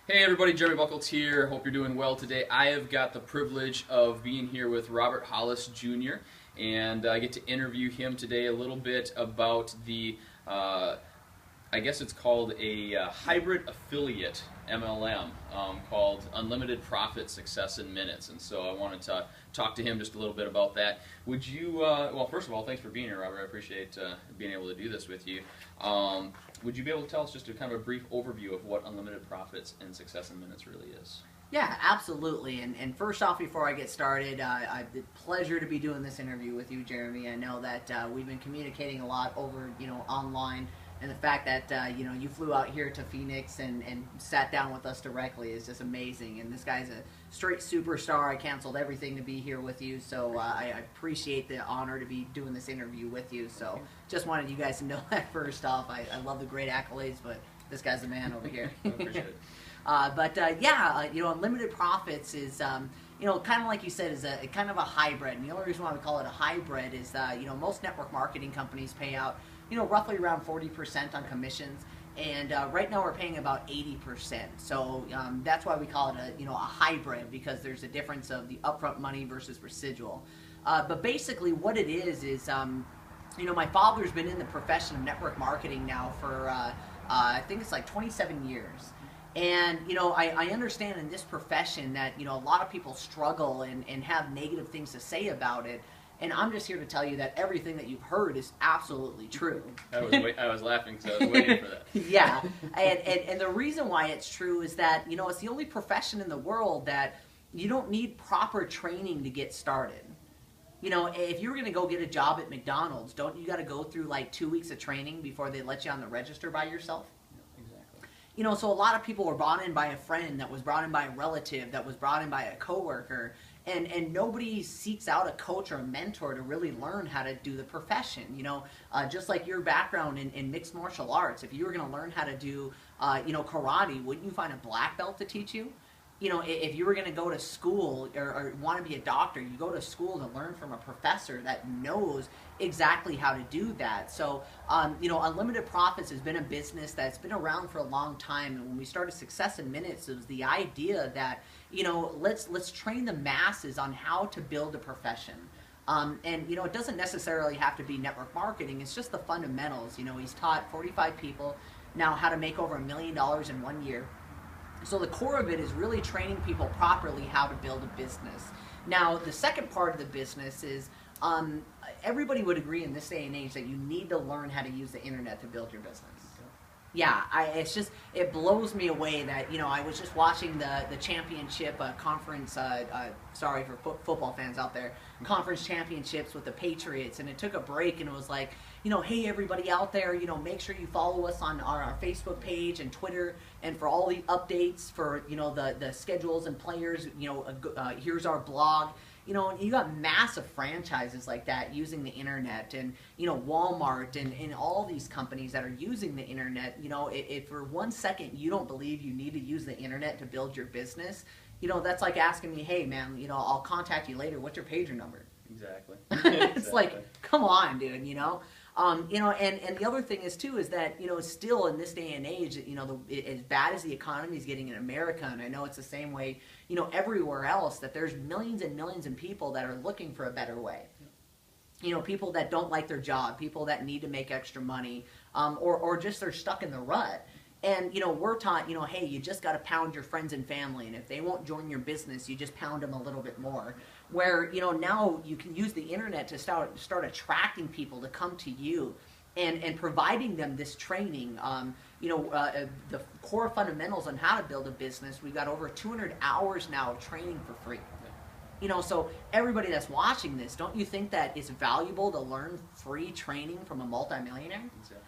Hey everybody, Jeremy Buchholz here. Hope you're doing well today. I have got the privilege of being here with Robert Hollis Jr. and I get to interview him today a little bit about the, I guess it's called a hybrid affiliate MLM called Unlimited Profit Success in Minutes. And so I wanted to talk to him just a little bit about that. Would you, well, first of all, thanks for being here, Robert. I appreciate being able to do this with you. Would you be able to tell us just a kind of a brief overview of what Unlimited Profits and Success in Minutes really is? Yeah, absolutely. And first off, before I get started, it's a pleasure to be doing this interview with you, Jeremy. I know that we've been communicating a lot over, online, and the fact that, you flew out here to Phoenix and sat down with us directly is just amazing. And this guy's a straight superstar. I canceled everything to be here with you, so I appreciate the honor to be doing this interview with you. So just wanted you guys to know that first off. I love the great accolades, but this guy's the man over here. I appreciate it. Unlimited Profits is, kind of like you said, is a kind of a hybrid. And the only reason why we call it a hybrid is, most network marketing companies pay out, roughly around 40% on commissions. And right now we're paying about 80%. So that's why we call it a hybrid, because there's a difference of the upfront money versus residual. But basically what it is, my father's been in the profession of network marketing now for, I think it's like 27 years. And, I understand in this profession that, a lot of people struggle and have negative things to say about it. And I'm just here to tell you that everything that you've heard is absolutely true. I was laughing because I was waiting for that. Yeah. And the reason why it's true is that, it's the only profession in the world that you don't need proper training to get started. If you were going to go get a job at McDonald's, don't you got to go through like 2 weeks of training before they let you on the register by yourself? So a lot of people were brought in by a friend, that was brought in by a relative, that was brought in by a coworker, and nobody seeks out a coach or a mentor to really learn how to do the profession. Just like your background in mixed martial arts, if you were going to learn how to do, karate, wouldn't you find a black belt to teach you? If you were going to go to school or want to be a doctor, you go to school to learn from a professor that knows exactly how to do that. So, Unlimited Profits has been a business that's been around for a long time. And when we started Success in Minutes, it was the idea that, let's train the masses on how to build a profession. It doesn't necessarily have to be network marketing. It's just the fundamentals. He's taught 45 people now how to make over $1 million in 1 year. So the core of it is really training people properly how to build a business. Now, the second part of the business is everybody would agree in this day and age that you need to learn how to use the internet to build your business. Yeah, it blows me away that, I was just watching the championship conference, sorry for football fans out there, conference championships with the Patriots, and it took a break, and it was like, hey, everybody out there, make sure you follow us on our Facebook page and Twitter, and for all the updates for, the schedules and players, here's our blog. You got massive franchises like that using the internet, and, Walmart and all these companies that are using the internet. If for 1 second you don't believe you need to use the internet to build your business, that's like asking me, hey man, I'll contact you later. What's your pager number? Exactly. It's like, come on, dude, and the other thing is too is that, still in this day and age, as bad as the economy is getting in America, and I know it's the same way, everywhere else, that there's millions and millions of people that are looking for a better way. People that don't like their job, people that need to make extra money, or just they're stuck in the rut. And, we're taught, hey, you just got to pound your friends and family, and if they won't join your business, you just pound them a little bit more. Where, now you can use the internet to start attracting people to come to you and providing them this training, the core fundamentals on how to build a business. We've got over 200 hours now of training for free. So everybody that's watching this, don't you think that it's valuable to learn free training from a multimillionaire? Exactly.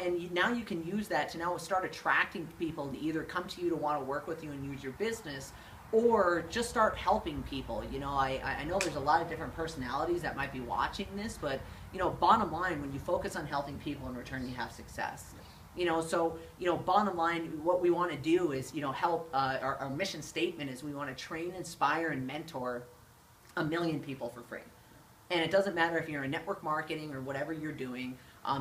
And now you can use that to now start attracting people to either come to you to want to work with you and use your business, or just start helping people. I know there's a lot of different personalities that might be watching this, but, bottom line, when you focus on helping people, in return you have success. Bottom line, what we want to do is, help, our mission statement is we want to train, inspire, and mentor 1 million people for free. And it doesn't matter if you're in network marketing or whatever you're doing.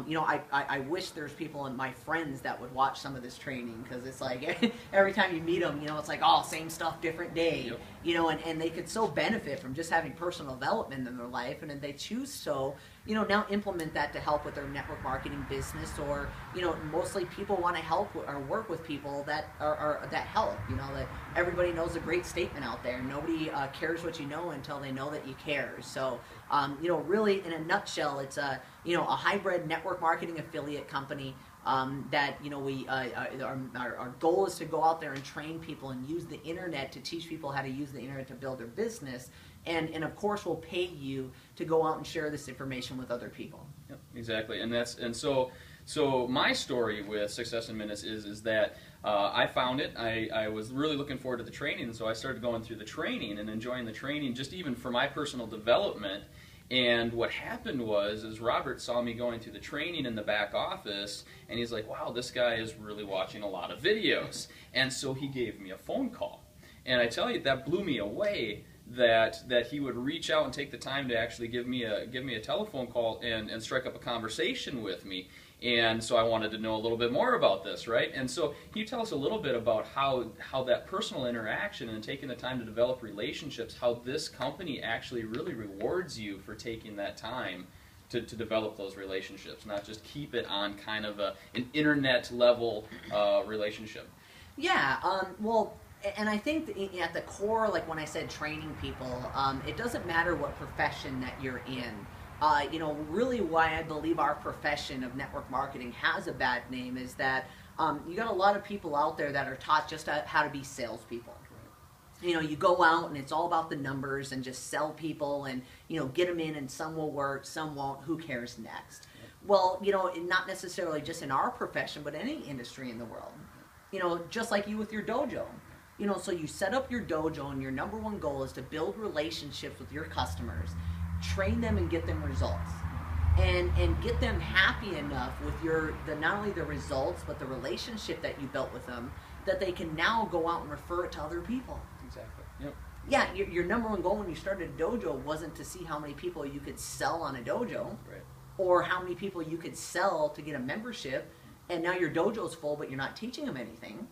You know, I wish there's people and my friends that would watch some of this training, because it's like every time you meet them, you know, it's like, oh, same stuff, different day. Yep. You know, and they could so benefit from just having personal development in their life, and if they choose so, you know, now implement that to help with their network marketing business, or, you know, mostly people want to help or work with people that are that help. You know, that everybody knows a great statement out there: nobody cares what you know until they know that you care. So, you know, really, in a nutshell, it's a, you know, a hybrid network marketing affiliate company. That, you know, we our goal is to go out there and train people and use the internet to teach people how to use the internet to build their business, and of course we'll pay you to go out and share this information with other people. Yep, exactly, and so my story with Success in Minutes is that I found it. I was really looking forward to the training, and so I started going through the training and enjoying the training, just even for my personal development. And what happened was Robert saw me going through the training in the back office, and he's like, wow, this guy is really watching a lot of videos. And so he gave me a phone call. And I tell you, that blew me away, that he would reach out and take the time to actually give me a telephone call and strike up a conversation with me. And so I wanted to know a little bit more about this, right? And so can you tell us a little bit about how that personal interaction and taking the time to develop relationships, how this company actually really rewards you for taking that time to develop those relationships, not just keep it on kind of an internet level relationship? Yeah, well, and I think that at the core, like when I said training people, it doesn't matter what profession that you're in. You know, really why I believe our profession of network marketing has a bad name is that you got a lot of people out there that are taught just how to be salespeople. Right. You know, you go out and it's all about the numbers and just sell people and, you know, get them in, and some will work, some won't, who cares next? Right. Well, you know, not necessarily just in our profession, but any industry in the world. You know, just like you with your dojo. You know, so you set up your dojo and your number one goal is to build relationships with your customers, train them and get them results, and get them happy enough with not only the results but the relationship that you built with them, that they can now go out and refer it to other people. Exactly. Yep. Yeah, your number one goal when you started a dojo wasn't to see how many people you could sell on a dojo, right, or how many people you could sell to get a membership, and now your dojo's full but you're not teaching them anything.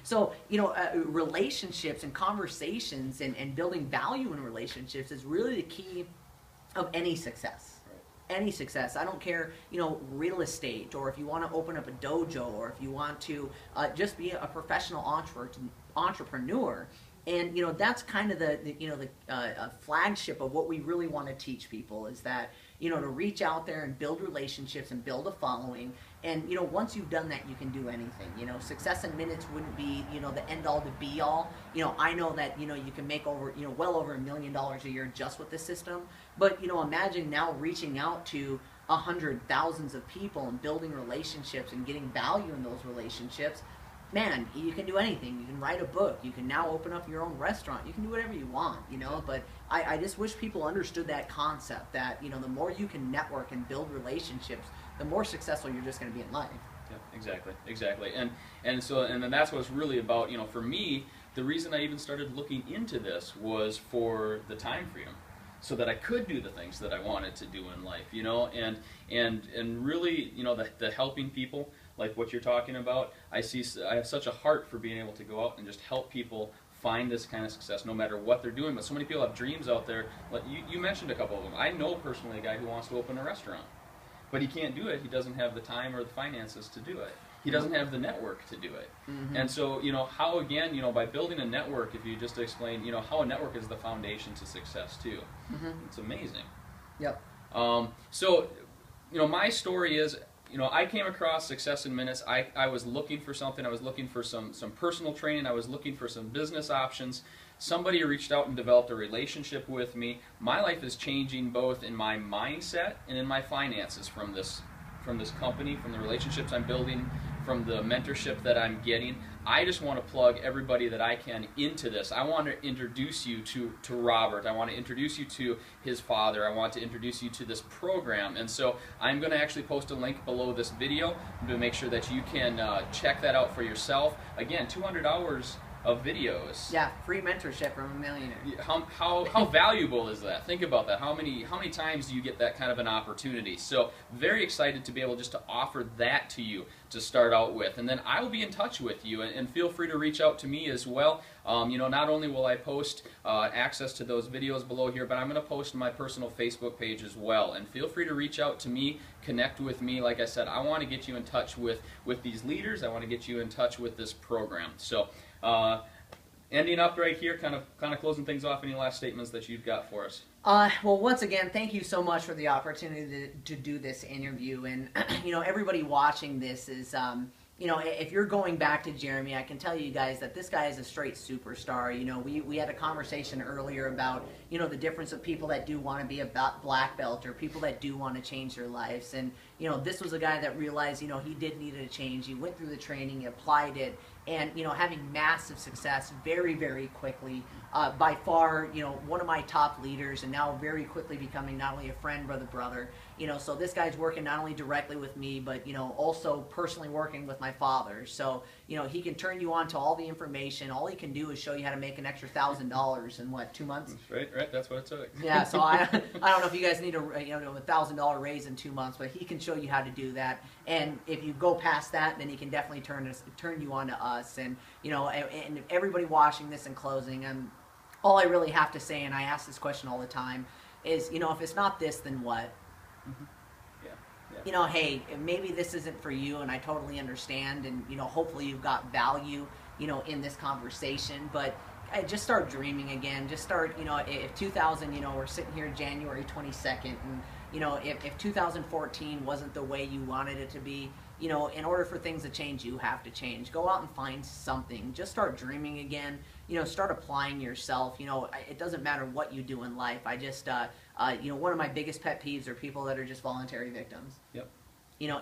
So, you know, relationships and conversations and building value in relationships is really the key of any success. Right. Any success. I don't care, you know, real estate, or if you want to open up a dojo, or if you want to just be a professional entrepreneur. And, you know, that's kind of the flagship of what we really want to teach people, is that, you know, to reach out there and build relationships and build a following. And, you know, once you've done that, you can do anything. You know, Success in Minutes wouldn't be, you know, the end all to be all. You know, I know that, you know, you can make over, you know, well over $1 million a year just with this system. But, you know, imagine now reaching out to thousands of people and building relationships and getting value in those relationships. Man, you can do anything. You can write a book. You can now open up your own restaurant. You can do whatever you want, you know. But I just wish people understood that concept, that, you know, the more you can network and build relationships, the more successful you're just going to be in life. Yeah, exactly. And then that's what it's really about. You know, for me, the reason I even started looking into this was for the time freedom, so that I could do the things that I wanted to do in life. You know, and really, you know, the helping people, like what you're talking about. I have such a heart for being able to go out and just help people find this kind of success, no matter what they're doing. But so many people have dreams out there. Like you mentioned a couple of them. I know personally a guy who wants to open a restaurant, but he can't do it. He doesn't have the time or the finances to do it. He doesn't have the network to do it. Mm-hmm. And so, you know, how, again, you know, by building a network, if you just explain, you know, how a network is the foundation to success too. Mm-hmm. It's amazing. Yep. So, you know, my story is, you know, I came across Success in Minutes. I was looking for something. I was looking for some personal training. I was looking for some business options. Somebody reached out and developed a relationship with me. My life is changing both in my mindset and in my finances from this company, from the relationships I'm building, from the mentorship that I'm getting. I just want to plug everybody that I can into this. I want to introduce you to Robert. I want to introduce you to his father. I want to introduce you to this program. And so I'm going to actually post a link below this video to make sure that you can check that out for yourself. Again, 200 hours of videos. Yeah, free mentorship from a millionaire. How valuable is that? Think about that. How many times do you get that kind of an opportunity? So very excited to be able just to offer that to you to start out with, and then I will be in touch with you, and feel free to reach out to me as well. Not only will I post access to those videos below here, but I'm going to post my personal Facebook page as well, and feel free to reach out to me, connect with me. Like I said, I want to get you in touch with these leaders. I want to get you in touch with this program. So ending up right here, kind of closing things off, any last statements that you've got for us? Well, once again, thank you so much for the opportunity to do this interview. And, everybody watching this is, if you're going back to Jeremy, I can tell you guys that this guy is a straight superstar. We had a conversation earlier about, the difference of people that do want to be a black belt or people that do want to change their lives. And, this was a guy that realized, he did need a change. He went through the training, he applied it, and, having massive success very, very quickly. By far, one of my top leaders, and now very quickly becoming not only a friend but a brother. So this guy's working not only directly with me, but also personally working with my father. So he can turn you on to all the information. All he can do is show you how to make an extra $1,000 in what, 2 months? Right. That's what it took. Yeah. So I don't know if you guys need a $1,000 raise in 2 months, but he can show you how to do that. And if you go past that, then he can definitely turn you on to us. And and everybody watching this in closing, all I really have to say, and I ask this question all the time, is if it's not this, then what? Mm-hmm. Yeah. Hey, maybe this isn't for you, and I totally understand, and hopefully you've got value in this conversation, but just start dreaming again. Just start, if 2000, we're sitting here January 22nd, and if 2014 wasn't the way you wanted it to be, in order for things to change, you have to change. Go out and find something. Just start dreaming again. Start applying yourself. It doesn't matter what you do in life. I just, one of my biggest pet peeves are people that are just voluntary victims. Yep.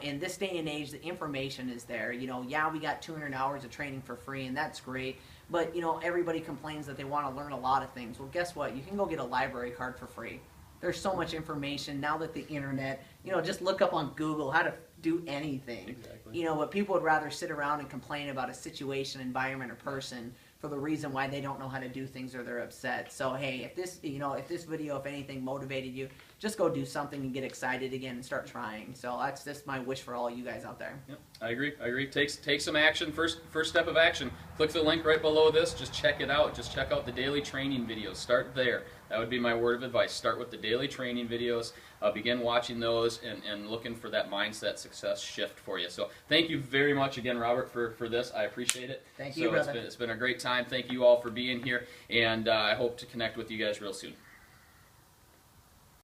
In this day and age, the information is there. Yeah, we got 200 hours of training for free, and that's great. But, everybody complains that they want to learn a lot of things. Well, guess what? You can go get a library card for free. There's so much information now that the internet, just look up on Google how to do anything. Exactly. But people would rather sit around and complain about a situation, environment, or person for the reason why they don't know how to do things or they're upset. So hey, if this video, if anything, motivated you, just go do something and get excited again and start trying. So that's just my wish for all you guys out there. Yep, I agree. Take some action. First step of action. Click the link right below this. Just check it out. Just check out the daily training videos. Start there. That would be my word of advice. Start with the daily training videos. Begin watching those and looking for that mindset success shift for you. So thank you very much again, Robert, for this. I appreciate it. Thank you, brother. It's been a great time. Thank you all for being here, and I hope to connect with you guys real soon.